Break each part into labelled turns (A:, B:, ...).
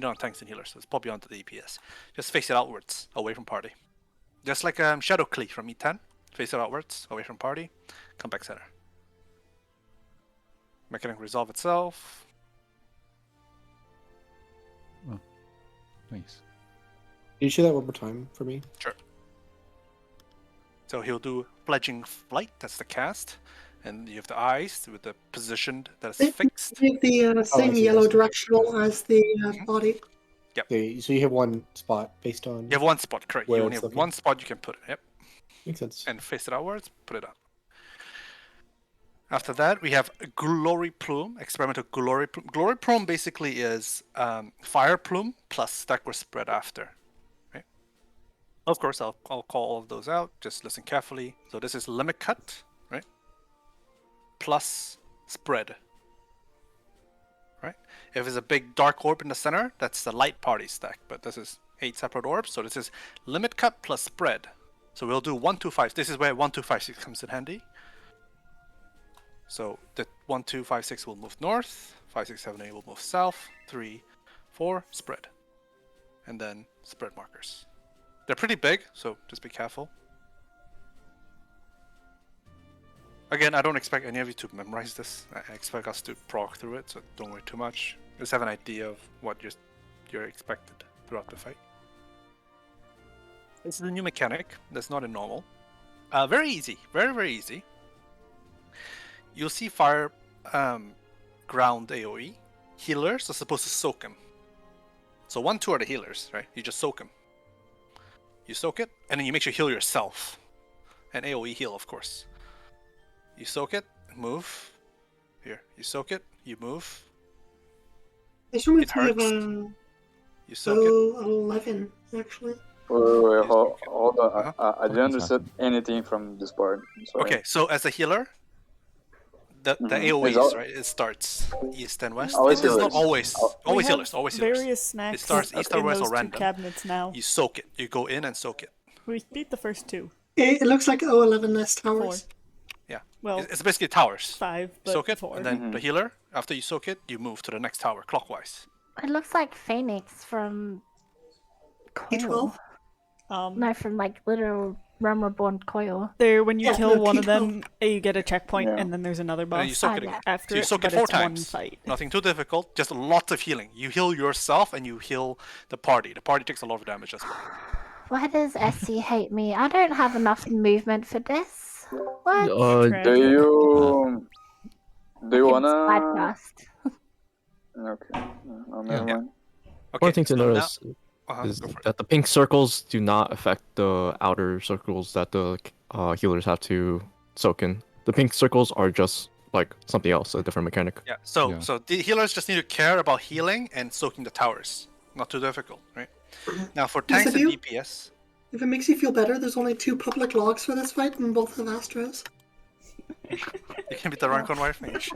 A: on tanks and healers, so it's probably onto the DPS. Just face it outwards, away from party. Just like Shadow Clee from E10. Face it outwards, away from party. Come back center. Mechanic resolve itself.
B: Oh, nice.
C: Can you show that one more time for me?
A: Sure. So he'll do Pledging Flight, that's the cast. And you have the eyes with the positioned that's fixed.
D: You have the same yellow directional as the body.
A: Yep.
C: So you have one spot based on.
A: You have one spot, correct. You
C: where
A: only
C: it's
A: have
C: looking.
A: one spot you can put it. Yep.
C: Makes sense.
A: And face it outwards, put it up. After that, we have Glory Plume, Experimental Glory Plume. Glory Plume basically is Fire Plume plus Stagger Spread after. Right? Of course, I'll call all of those out. Just listen carefully. So this is Limit Cut, right? Plus Spread. Right? If it's a big dark orb in the center, that's the light party stack. But this is 8 separate orbs, so this is Limit Cut plus Spread. So we'll do 1, 2, 5. This is where 1, 2, 5, 6 comes in handy. So the 1, 2, 5, 6 will move north, 5, 6, 7, 8 will move south, 3, 4, spread. And then spread markers. They're pretty big, so just be careful. Again, I don't expect any of you to memorize this. I expect us to proc through it, so don't worry too much. Just have an idea of what you're expected throughout the fight. This is a new mechanic that's not in normal. Very easy, very, very easy. You'll see fire ground AoE. Healers are supposed to soak him. So 1, 2 are the healers, right? You just soak him. You soak it, and then you make sure you heal yourself. And AoE heal, of course. You soak it, move. Here, you soak it, you move.
D: I should
A: It hurts.
D: have
A: You soak it.
D: 11, actually.
E: Wait,
A: Yes,
E: hold on.
A: Uh-huh.
E: I didn't understand anything from this part. Sorry.
A: Okay, so as a healer, the AoEs, right? It starts east and west.
E: Always
A: It is not
E: healers.
A: always
F: We have
A: healers. Always healers.
F: various snacks
A: It starts east or
F: in
A: west
F: those
A: or
F: two
A: random.
F: cabinets now.
A: You soak it. You go in and soak it.
F: We beat the first two.
D: It looks like 11 nest towers.
A: Yeah.
F: Well,
A: It's basically towers.
F: 5,
A: You
F: but
A: soak it,
F: 4.
A: and then the healer, after you soak it, you move to the next tower clockwise.
G: It looks like Phoenix from Coil.
D: P12?
G: No, from like Literal Realm Reborn Coil.
F: There, when you
D: Yeah,
F: kill
D: no,
F: one of
D: P12.
F: them, you get a checkpoint,
E: Yeah.
F: and then there's another
A: And
F: boss
A: then you soak
G: Oh,
A: it
G: yeah.
A: again.
F: after
A: So you
F: it,
A: soak
F: but
A: it 4
F: it's one
A: times.
F: fight.
A: Nothing too difficult, just lots of healing. You heal yourself and you heal the party. The party takes a lot of damage as well.
G: Why does SC hate me? I don't have enough movement for this. What?
E: Do you wanna?
G: Slidecast.
E: Okay. No, never mind.
A: Okay,
H: One thing to
A: so now-
H: notice is
A: go for it.
H: that the pink circles do not affect the outer circles that the healers have to soak in. The pink circles are just like something else, a different mechanic.
A: Yeah, so
B: Yeah.
A: so the healers just need to care about healing and soaking the towers. Not too difficult, right? Now for tanks and
D: you-
A: DPS,
D: If it makes you feel better, there's only 2 public logs for this fight, and both have Astros.
A: you can beat the rank on wire mage.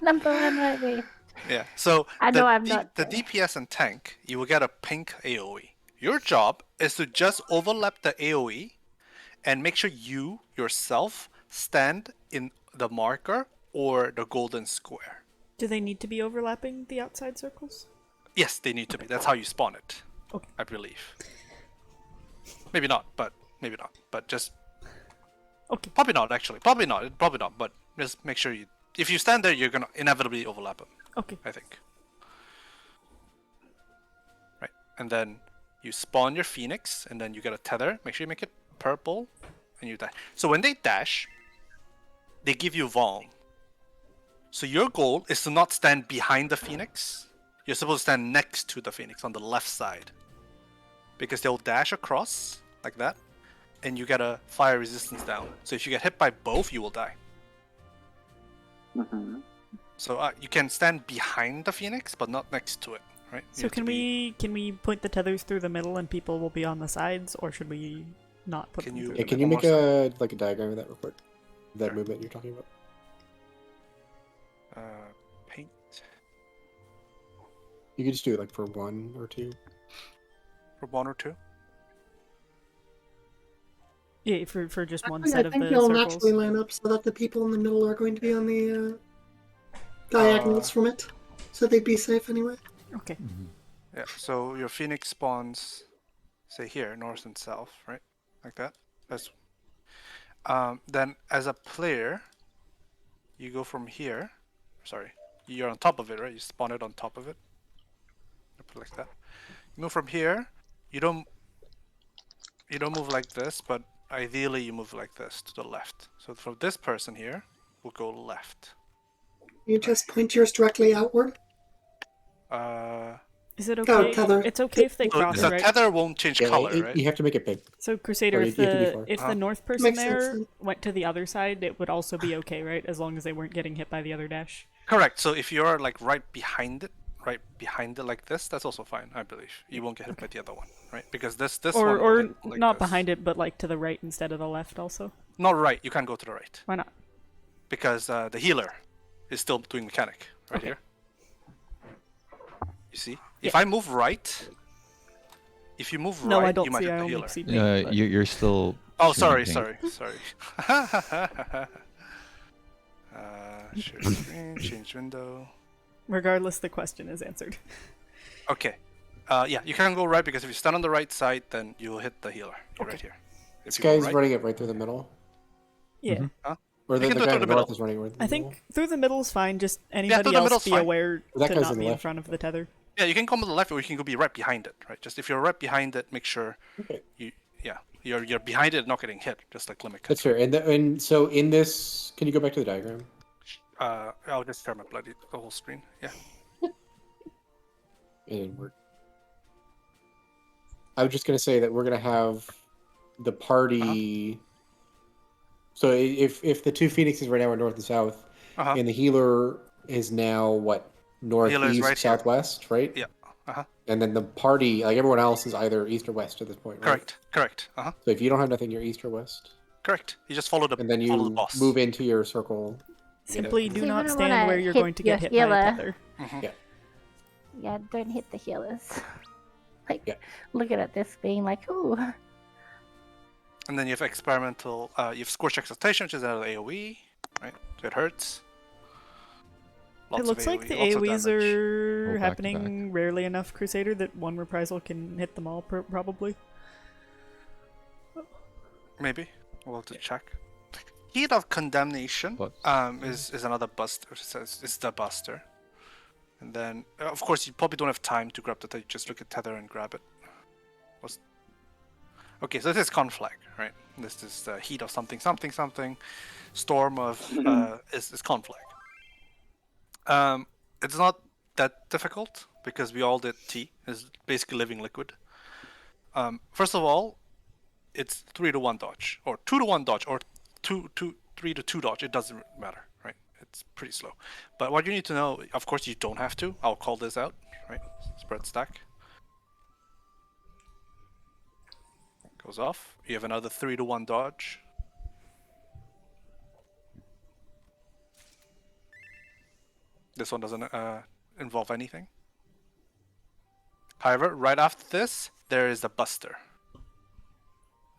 G: Number 1 right there.
A: Yeah, so
G: I know I'm not
A: the
G: there.
A: DPS and tank, you will get a pink AoE. Your job is to just overlap the AoE and make sure you yourself stand in the marker or the golden square.
F: Do they need to be overlapping the outside circles?
A: Yes, they need to be. That's how you spawn it.
F: Okay.
A: I believe. Maybe not, but maybe not. But just
F: Okay.
A: probably not actually. Probably not. Probably not. But just make sure you. If you stand there, you're gonna inevitably overlap them.
F: Okay.
A: I think. Right, and then you spawn your phoenix, and then you get a tether. Make sure you make it purple, and you dash. So when they dash, they give you Vuln. So your goal is to not stand behind the phoenix. You're supposed to stand next to the phoenix on the left side, because they'll dash across like that, and you get a fire resistance down. So if you get hit by both, you will die.
E: Mm-hmm.
A: So you can stand behind the phoenix, but not next to it, right? You
F: So
A: have to
F: can
A: be-
F: we point the tethers through the middle and people will be on the sides, or should we not put
A: Can
F: them
A: you-
F: through
C: Yeah,
F: the
C: can you
A: Almost.
C: make a diagram of that real quick? That
A: Sure.
C: movement you're talking about.
A: paint?
C: You could just do it like for 1 or 2.
A: For 1 or 2?
F: Yeah, for just one
D: Actually,
F: set
D: I
F: of
D: think
F: the
D: they'll
F: circles.
D: naturally line up so that the people in the middle are going to be on the diagonals from it. So they'd be safe anyway.
F: Okay.
A: Yeah. So your Phoenix spawns, say here, north and south, right? Like that. That's. Then as a player, you go from here. Sorry, you're on top of it, right? You spawn it on top of it. Put it like that. You move from here. You don't move like this, but ideally you move like this to the left. So for this person here, we'll go left.
D: You just point yours directly outward.
F: Is it
D: Oh,
F: okay?
D: tether.
F: It's okay if they
A: So
F: cross,
A: the
F: right?
A: tether won't change
C: Yeah,
A: color, right?
C: you have to make it big.
F: So Crusader,
C: Or
F: if
C: you have to be
F: the
C: far.
F: if the north person
D: Makes sense
F: there
D: then.
F: went to the other side, it would also be okay, right? As long as they weren't getting hit by the other dash.
A: Correct. So if you're like right behind it like this, that's also fine, I believe. You won't get hit by the other one, right? Because this
F: Or
A: one will
F: or
A: hit like
F: not
A: this.
F: behind it, but like to the right instead of the left also.
A: Not right. You can't go to the right
F: Why not?
A: because the healer is still doing mechanic right
F: Okay.
A: here. You see? If I move right, if you move
F: No,
A: right,
F: I don't
A: you might
F: see.
A: hit
F: I
A: the
F: only
A: healer.
F: see me. but-
B: You're still.
A: Oh, sorry.
B: shrinking.
A: Share screen, change window.
F: Regardless, the question is answered.
A: Okay. Yeah, you can go right because if you stand on the right side, then you'll hit the healer. You're right here. If
C: This
A: you go
C: guy's
A: right,
C: running it right through the middle.
F: Yeah.
C: Or
A: You
C: the
A: can do it
C: guy
A: through
C: in the
A: the
C: north
A: middle.
C: is running right through the
F: I
C: middle.
F: think through the middle's fine. Just anybody
A: the
F: else
A: middle's
F: be
A: fine.
F: aware
C: That
F: to
C: guy's
F: not
C: in the
F: be in
C: left.
F: front of the tether.
A: yeah, you can come to the left or you can go be right behind it, right? Just if you're right behind it, make sure
C: Okay.
A: you're behind it, not getting hit, just like limit.
C: That's fair. And so in this, can you go back to the diagram?
A: I'll just share my the whole screen. Yeah.
C: It didn't work. I was just gonna say that we're gonna have the party. So if the two phoenixes right now are north and south,
A: Uh-huh.
C: and the healer is now what, northeast,
A: right here.
C: southwest, right?
A: Yeah. Uh-huh.
C: And then the party, like everyone else, is either east or west at this point, right?
A: Correct. Uh-huh.
C: So if you don't have nothing, you're east or west,
A: Correct. You just follow the
C: and then
A: follow the
C: you
A: boss.
C: move into your circle.
F: Simply
G: So
F: do
G: you
F: not
G: wouldn't
F: stand
G: wanna
F: where you're
G: hit
F: going to get
G: your
F: hit by a
G: healer.
F: tether.
A: Mhm.
C: Yeah.
G: Yeah, don't hit the healers. Like,
C: Yeah.
G: looking at this being like, ooh.
A: And then you have experimental. You have scorch exaltation, which is another AOE, right? So it hurts. Lots
F: It looks
A: of
F: like the
A: lots of
F: AoEs
A: damage.
F: are
B: Go back to
F: happening rarely enough, Crusader, that one reprisal can hit them all, probably.
A: Maybe we'll have to check. Heat of Condemnation
B: But-
A: is another buster. It's the buster. And then of course you probably don't have time to grab the tether. You just look at tether and grab it. Okay, so this is conflag, right? This is the heat of something. Storm of is conflag. It's not that difficult because we all did T. It's basically living liquid. First of all, it's 3-to-1 dodge, or 2-to-1 dodge, or 3-to-2 dodge. It doesn't matter, right? It's pretty slow. But what you need to know, of course, you don't have to. I'll call this out, right? Spread stack. Goes off. You have another 3-to-1 dodge. This one doesn't involve anything. However, right after this, there is a buster.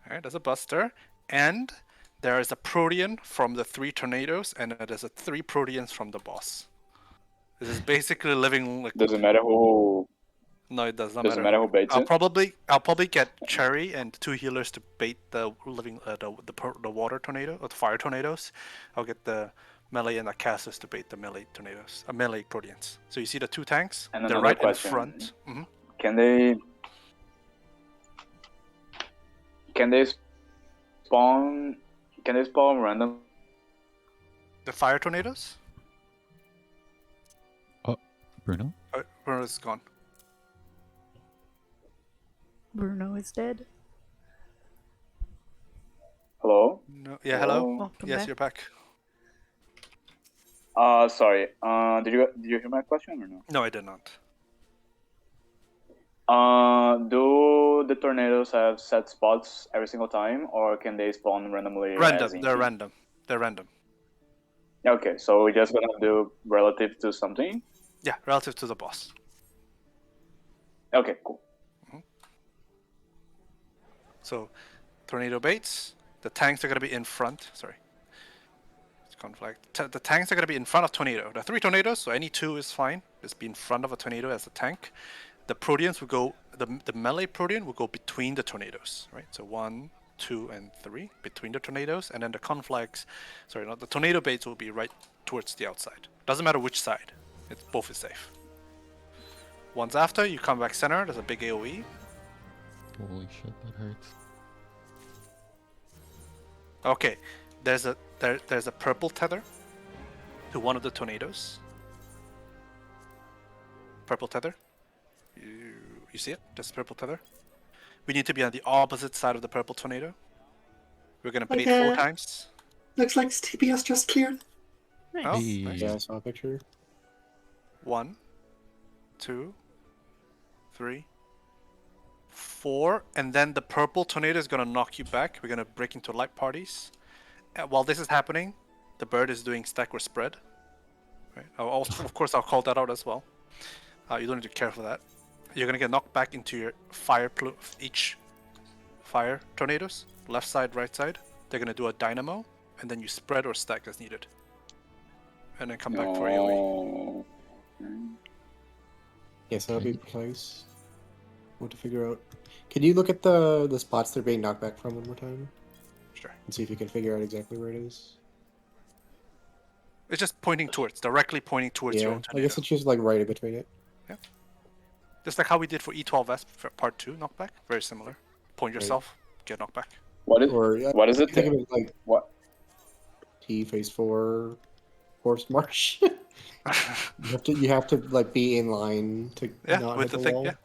A: Alright, there's a buster. And there is a Protean from the 3 tornadoes, and there's a 3 Proteans from the boss. This is basically living like.
E: Doesn't matter who.
A: No, it does not
E: Doesn't matter who baits
A: I'll
E: it.
A: probably get Cherry and 2 healers to bait the living the water tornado or the fire tornadoes. I'll get the melee and the casters to bait the melee tornadoes, melee Proteans. So you see the 2 tanks?
E: And
A: They're
E: another
A: right
E: question.
A: in front. Mhm.
E: Can they spawn? Can they spawn random?
A: The fire tornadoes?
B: Bruno?
A: Where is it gone?
F: Bruno is dead.
E: Hello.
A: No. Yeah. Hello.
F: Welcome
A: Yes,
F: back.
A: you're back.
E: Sorry. Did you hear my question or no?
A: No, I did not.
E: Do the tornadoes have set spots every single time, or can they spawn randomly? as
A: Random.
E: in
A: They're
E: team?
A: random. They're random.
E: Okay, so we're just gonna do relative to something.
A: Yeah, relative to the boss.
E: Okay, cool.
A: So, tornado baits. The tanks are gonna be in front. Sorry. conflict. The tanks are going to be in front of tornado. There are 3 tornadoes, so any 2 is fine. Just be in front of a tornado as a tank. The Proteans will go. The melee Protean will go between the tornadoes, right? So 1, 2, and 3 between the tornadoes, and then the conflicts. Sorry, not the tornado baits will be right towards the outside. Doesn't matter which side. It's both is safe. Once after, you come back center. There's a big AOE.
B: Holy shit, that hurts.
A: Okay, there's a purple tether to one of the tornadoes. Purple tether. You see it? There's a purple tether. We need to be on the opposite side of the purple tornado. We're gonna bait 4 times.
D: Looks like TPS just cleared.
F: Nice.
A: Oh,
B: Hey.
A: nice.
C: Yeah, I saw a picture.
A: 1, 2, 3, 4, and then the purple tornado is gonna knock you back. We're gonna break into light parties. While this is happening, the bird is doing stack or spread. Right. Of course, I'll call that out as well. You don't need to care for that. You're gonna get knocked back into your fire plume. Each fire tornadoes, left side, right side. They're gonna do a dynamo, and then you spread or stack as needed, and then come back for AOE.
E: No.
C: Yes, that'll be precise. What to figure out? Can you look at the spots they're being knocked back from one more time
A: Sure.
C: and see if you can figure out exactly where it is?
A: It's just pointing towards, directly pointing towards your
C: Yeah,
A: own
C: I
A: tornado.
C: guess it's just like right in between it.
A: Just like how we did for E12S for part 2 knockback. Very similar. Point yourself, get knocked back.
E: What is
C: Or
E: what is it?
C: think of it like
E: What?
C: T phase 4 horse march. you have to like be in line to
A: Yeah,
C: not
A: with
C: hit
A: the
C: the
A: thing.
C: wall.
A: Yeah,